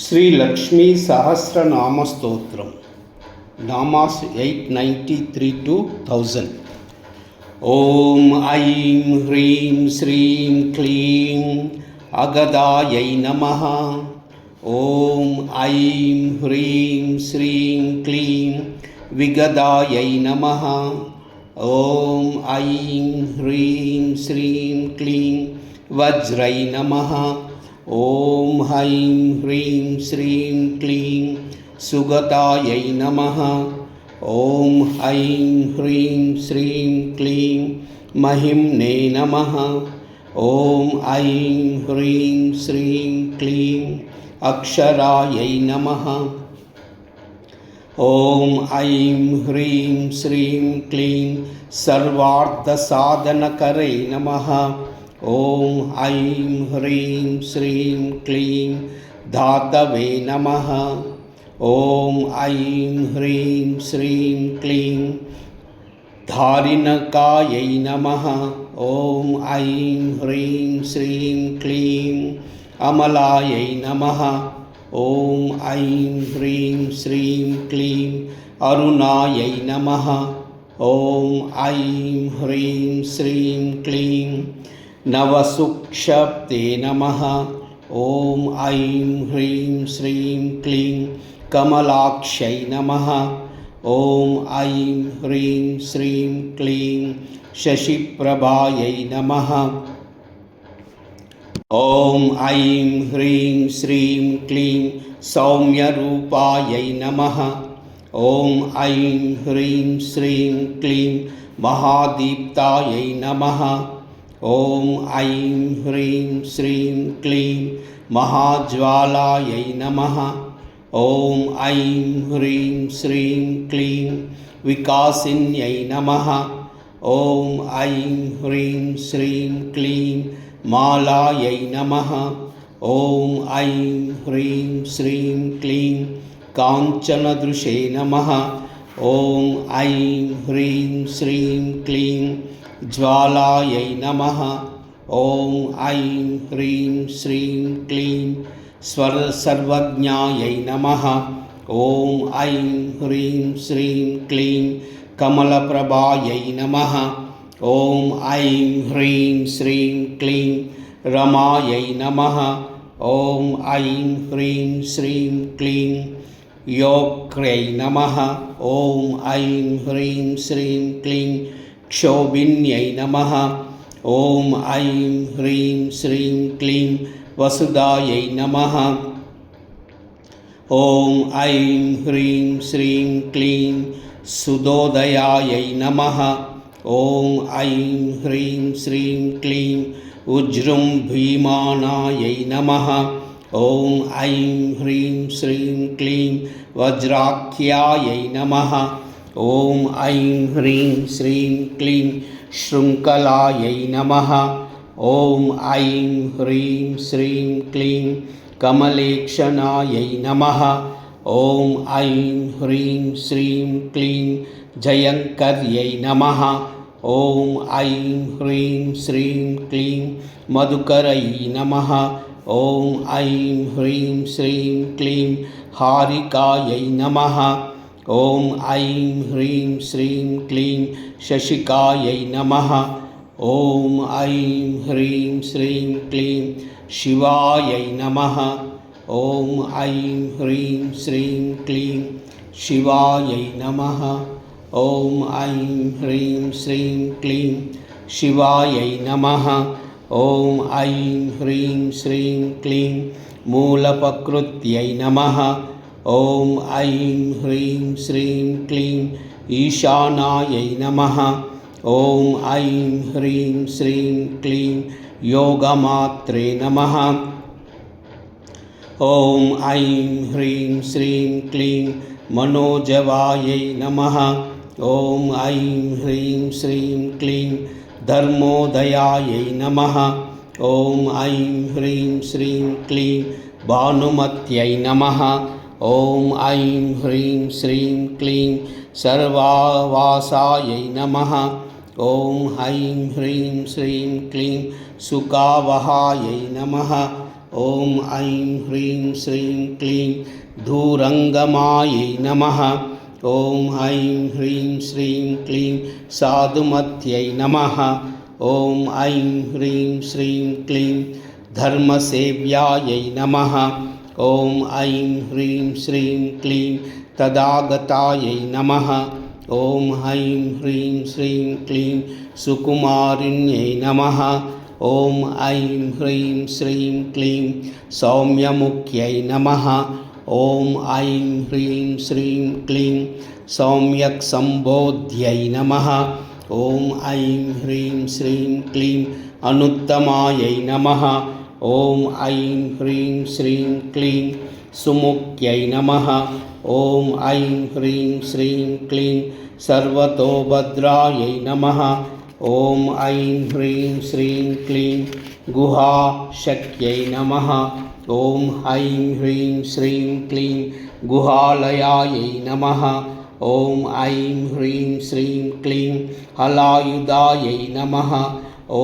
శ్రీ లక్ష్మీ సహస్రనామ స్తోత్రం నామాస్ 893 to 1000. ఓం ఐం హ్రీం శ్రీం క్లీం అగదాయై నమః. ఓం ఐం హ్రీం శ్రీం క్లీం విగదాయై నమః. ఓం ఐం హ్రీం శ్రీం క్లీం వజ్రై నమః. ఓం ఐం హ్రీం శ్రీం క్లీం సుగతాయై నమః. ఓం ఐం హ్రీం శ్రీం క్లీం మహిమ్నే నమః. ఓం ఐం హ్రీం శ్రీం క్లీం అక్షరాయై నమః. ఓం ఐం హ్రీం శ్రీం క్లీం సర్వార్థసాధనకరే నమః. ఓం ఐం హ్రీం శ్రీం క్లీం ధాతవే నమః. ఓం ఐం హ్రీం శ్రీం క్లీం ధారిణకాయై నమః. ఓం ఐం హ్రీం శ్రీం క్లీం అమలాయై నమః. ఓం ఐం హ్రీం శ్రీం క్లీం అరుణాయై నమః. ఓం ఐం హ్రీం శ్రీం క్లీం నవసుక్షప్తే నమః. ఓం ఐం హ్రీం శ్రీం క్లీం కమలాక్షై నమః. ఓం ఐం హ్రీం శ్రీం క్లీం శశిప్రభాయై నమః. ఓం ఐం హ్రీం శ్రీం క్లీం సౌమ్యరూపాయై నమః. ఓం ఐం హ్రీం శ్రీం క్లీం మహాదీప్తాయై నమః. ఓం ఐం హ్రీం శ్రీం క్లీం మహాజ్వాలాయై నమః. ఓం ఐం హ్రీం శ్రీం క్లీం వికాసిన్యై నమః. ఓం ఐం హ్రీం శ్రీం క్లీం మాలాయై నమః. ఓం ఐం హ్రీం శ్రీం క్లీం కాంచనదృశే నమః. ఓం ఐం హ్రీం శ్రీం క్లీం జ్వాలాయై నమః. ఓం ఐం హ్రీం శ్రీం క్లీం సర్వజ్ఞాయై నమః. ఓం ఐం హ్రీం శ్రీం క్లీం కమలప్రభాయై నమః. ఓం ఐం హ్రీం శ్రీం క్లీం రమాయై నమః. ఓం ఐం హ్రీం శ్రీం క్లీం యోక్ర్యై నమః. ఓం ఐం హ్రీం శ్రీం క్లీం క్షోభిన్యై నమః. ఓం ఐం హ్రీం శ్రీం క్లీం వసుదాయై నమః. ఓం ఐం హ్రీం శ్రీం క్లీం సుదోదయాయై నమః. ఓం ఐం హ్రీం శ్రీం క్లీం ఉజ్జృంభీమానాయై నమః. ఓం ఐం హ్రీం శ్రీం క్లీం వజ్రాఖ్యాయై నమః. ఓం ఐం హ్రీం శ్రీం క్లీం శృంఖలాయై నమః. ఓం ఐం హ్రీం శ్రీం క్లీం కమలేక్షణాయై నమః. ఓం ఐం హ్రీం శ్రీం క్లీం జయంకర్యై నమః. ఓం ఐం హ్రీం శ్రీం క్లీం మధుకరై నమః. ఓం ఐం హ్రీం శ్రీం క్లీం హారికాయై నమః. ఓం ఐం హ్రీం శ్రీం క్లీం శశికాయై నమః. ఓం ఐం హ్రీం శ్రీం క్లీం శివాయై నమః. ఓం ఐం హ్రీం శ్రీం క్లీం శివాయై నమః. ఓం ఐం హ్రీం శ్రీం క్లీం శివాయై నమః. ఓం ఐం హ్రీం శ్రీం క్లీం మూలపకృత్యై నమః. ఓం ఐం హ్రీం శ్రీం క్లీం ఈశానాయై నమః. ఓం ఐం హ్రీం శ్రీం క్లీం యోగమాత్రే నమః. ఓం ఐం హ్రీం శ్రీం క్లీం మనోజవాయై నమః. ఓం ఐం హ్రీం శ్రీం క్లీం ధర్మోదయాయై నమః. ఓం ఐం హ్రీం శ్రీం క్లీం భానుమత్యై నమః. ఓం ఐం హ్రీం శ్రీం క్లీం సర్వావాసాయై నమః. ఓం ఐం హ్రీం శ్రీం క్లీం సుఖావహాయై నమః. ॐ ऐं ह्रीं श्रीं क्लीं धूरङ्गमायै नमः। ॐ ऐं ह्रीं श्रीं क्लीं साधुमत्यै नमः। ॐ ऐं ह्रीं श्रीं क्लीं धर्मसेव्यायै नमः। ॐ ऐं ह्रीं श्रीं क्लीं तदागतायै नमः। ॐ ऐं ह्रीं श्रीं क्लीं सुकुमारिण्यै नमः। ॐ ऐं ह्रीं श्रीं क्लीं सौम्यमुख्यै नमः। ॐ ऐं ह्रीं श्रीं क्लीं सौम्यक्सम्बोध्यै नमः। ॐ ऐं ह्रीं श्रीं क्लीं अनुत्तमायै नमः। ॐ ऐं ह्रीं श्रीं क्लीं सुमुख्यै नमः। ॐ ऐं ह्रीं श्रीं क्लीं सर्वतोभद्रायै नमः। ॐ ऐं ह्रीं श्रीं क्लीं गुहाशक्यै नमः। ॐ ऐं ह्रीं श्रीं क्लीं गुहालयायै नमः। ॐ ऐं ह्रीं श्रीं क्लीं हलायुधायै नमः। ॐ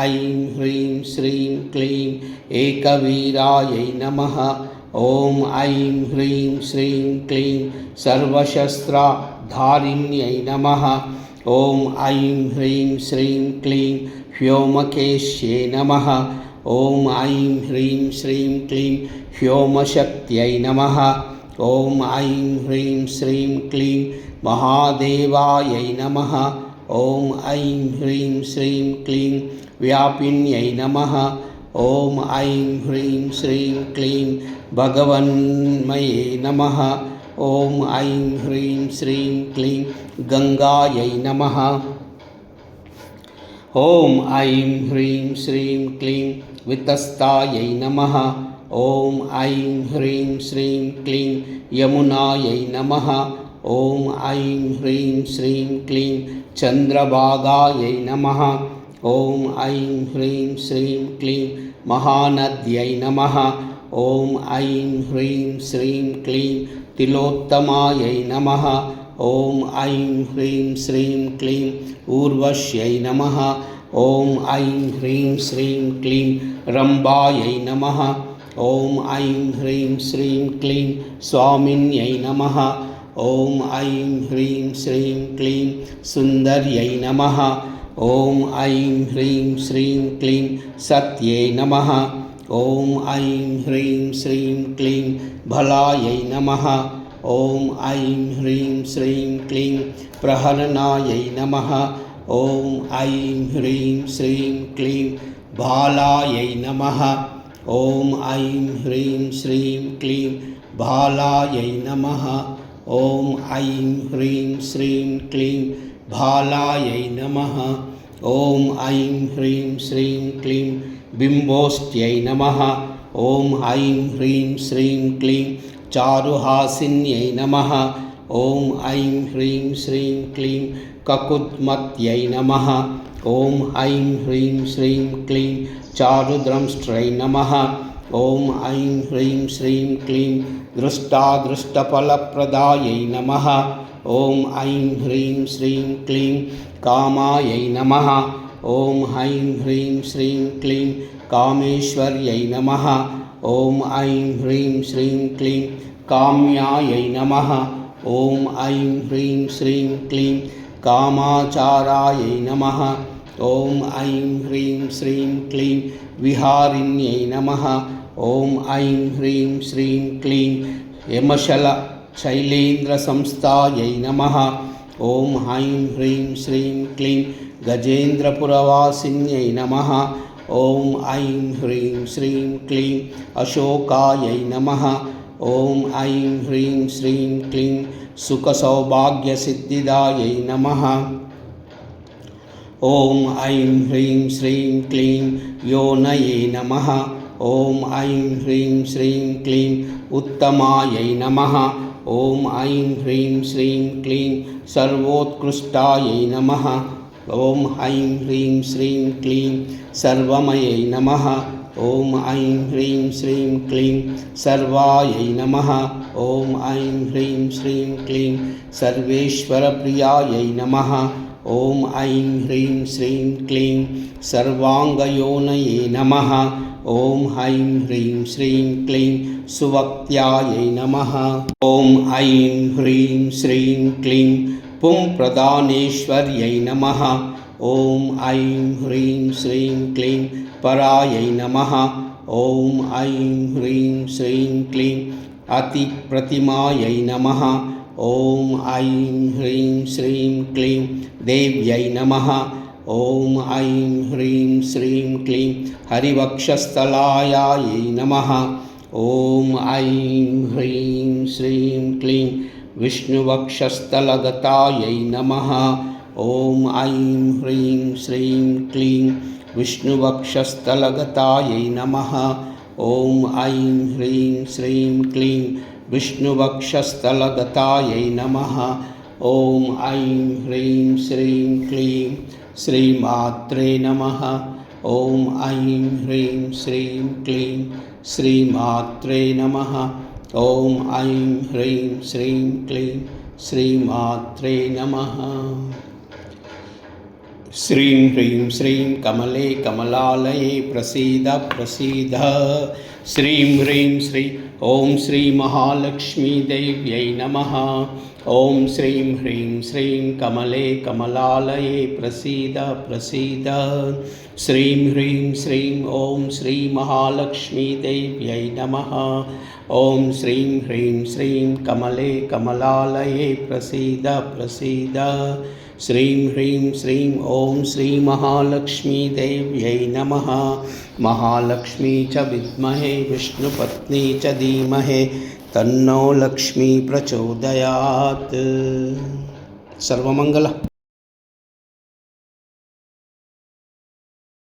ऐं ह्रीं श्रीं क्लीं एकवीरायै नमः। ॐ ऐं ह्रीं श्रीं क्लीं सर्वशस्त्रधारिण्यै नमः। ॐ ऐं ह्रीं श्रीं क्लीं व्योमकेश्यै नमः। ॐ ऐं ह्रीं श्रीं क्लीं व्योमशक्त्यै नमः। ॐ ऐं ह्रीं श्रीं क्लीं महादेवायै नमः। ॐ ऐं ह्रीं श्रीं क्लीं व्यापिन्यै नमः। ॐ ऐं ह्रीं श्रीं क्लीं भगवन्मये नमः। ॐ ऐं ह्रीं श्रीं क्लीं गङ्गायै नमः। ॐ ऐं ह्रीं श्रीं क्लीं वितस्तायै नमः। ॐ ऐं ह्रीं श्रीं क्लीं यमुनायै नमः। ॐ ऐं ह्रीं श्रीं क्लीं चन्द्रभागायै नमः। ॐ ऐं ह्रीं श्रीं क्लीं महानद्यै नमः। ॐ ऐं ह्रीं श्रीं क्लीं तिलोत्तमायै नमः। ॐ ऐं ह्रीं श्रीं क्लीं ऊर्वश्यै नमः। ॐ ऐं ह्रीं श्रीं क्लीं रम्भायै नमः। ॐ ऐं ह्रीं श्रीं क्लीं स्वामिन्यै नमः। ॐ ऐं ह्रीं श्रीं क्लीं सुन्दर्यै नमः। ॐ ऐं ह्रीं श्रीं क्लीं सत्यै नमः। ॐ ऐं ह्रीं श्रीं क्लीं भलायै नमः। ॐ ऐं ह्रीं श्रीं क्लीं प्रहरणायै नमः। ॐ ऐं ह्रीं श्रीं क्लीं भालायै नमः। ॐ ऐं ह्रीं श्रीं क्लीं भालायै नमः। ॐ ऐं ह्रीं श्रीं क्लीं भालायै नमः। ॐ ऐं ह्रीं श्रीं क्लीं बिम्बोष्ट्यै नमः। ॐ ऐं ह्रीं श्रीं क्लीं चारुहासिन्यै नमः। ॐ ऐं ह्रीं श्रीं क्लीं ककुत्मत्यै नमः। ॐ ऐं ह्रीं श्रीं क्लीं चारुद्रंष्ट्रै नमः। ॐ ऐं ह्रीं श्रीं क्लीं दृष्टादृष्टफलप्रदायै नमः। ॐ ऐं ह्रीं श्रीं क्लीं कामायै नमः। ॐ ऐं ह्रीं श्रीं क्लीं कामेश्वर्यै नमः। ॐ ऐं ह्रीं श्रीं क्लीं काम्यायै नमः। ॐ ऐं ह्रीं श्रीं क्लीं कामाचारायै नमः। ॐ ऐं ह्रीं श्रीं क्लीं विहारिण्यै नमः। ॐ ऐं ह्रीं श्रीं क्लीं यमशैलेन्द्रसंस्थायै नमः। ॐ ऐं ह्रीं श्रीं क्लीं गजेन्द्रपुरवासिन्यै नमः। ॐ ऐं ह्रीं श्रीं क्लीं अशोकायै नमः। ॐ ऐं ह्रीं श्रीं क्लीं सुखसौभाग्यसिद्धिदायै नमः। ॐ ऐं ह्रीं श्रीं क्लीं योनये नमः। ॐ ऐं ह्रीं श्रीं क्लीं उत्तमायै नमः। ॐ ऐं ह्रीं श्रीं क्लीं सर्वोत्कृष्टायै नमः। ॐ ऐं ह्रीं श्रीं क्लीं सर्वमयै नमः। ॐ ऐं ह्रीं श्रीं क्लीं सर्वायै नमः। ॐ ऐं ह्रीं श्रीं क्लीं सर्वेश्वरप्रियायै नमः। ॐ ऐं ह्रीं श्रीं क्लीं सर्वाङ्गयोनये नमः। ॐ ऐं ह्रीं श्रीं क्लीं सुवक्त्यायै नमः। ॐ ऐं ह्रीं श्रीं क्लीं पुंप्रदानेश्वर्यै नमः। ॐ ऐं ह्रीं श्रीं क्लीं परायै नमः। ॐ ऐं ह्रीं श्रीं क्लीं अतिप्रतिमायै नमः। ॐ ऐं ह्रीं श्रीं क्लीं देव्यै नमः। ॐ ऐं ह्रीं श्रीं क्लीं हरिवक्षस्थलायै नमः। ॐ ऐं ह्रीं श्रीं क्लीं विष्णुवक्षस्थलगतायै नमः। ॐ ऐं ह्रीं श्रीं क्लीं विष्णुवक्षस्थलगतायै नमः। ॐ ऐं ह्रीं श्रीं क्लीं विष्णुवक्षस्थलगतायै नमः। ॐ ऐं ह्रीं श्रीं क्लीं श्रीमात्रे नमः। ॐ ऐं ह्रीं श्रीं क्लीं श्रीमात्रे नमः। ॐ ऐं ह्रीं श्रीं क्लीं श्रीमात्रे नमः। श्रीं ह्रीं श्रीं कमले कमलालये प्रसीद प्रसीद। श्रीं ह्रीं श्रीं ॐ श्रीमहालक्ष्मीदेव्यै नमः। ॐ श्रीं ह्रीं श्रीं कमले कमलालये प्रसीद प्रसीद। श्रीं ह्रीं श्रीं ॐ श्रीमहालक्ष्मीदेव्यै नमः। ॐ श्रीं ह्रीं श्रीं कमले कमलालये प्रसीद प्रसीद। श्रीं ह्रीं श्रीं ॐ श्रीमहालक्ष्मीदेव्यै नमः। महालक्ष्मी च विद्महे विष्णुपत्नी च धीमहि तन्नो लक्ष्मी प्रचोदयात्। सर्वमङ्गल।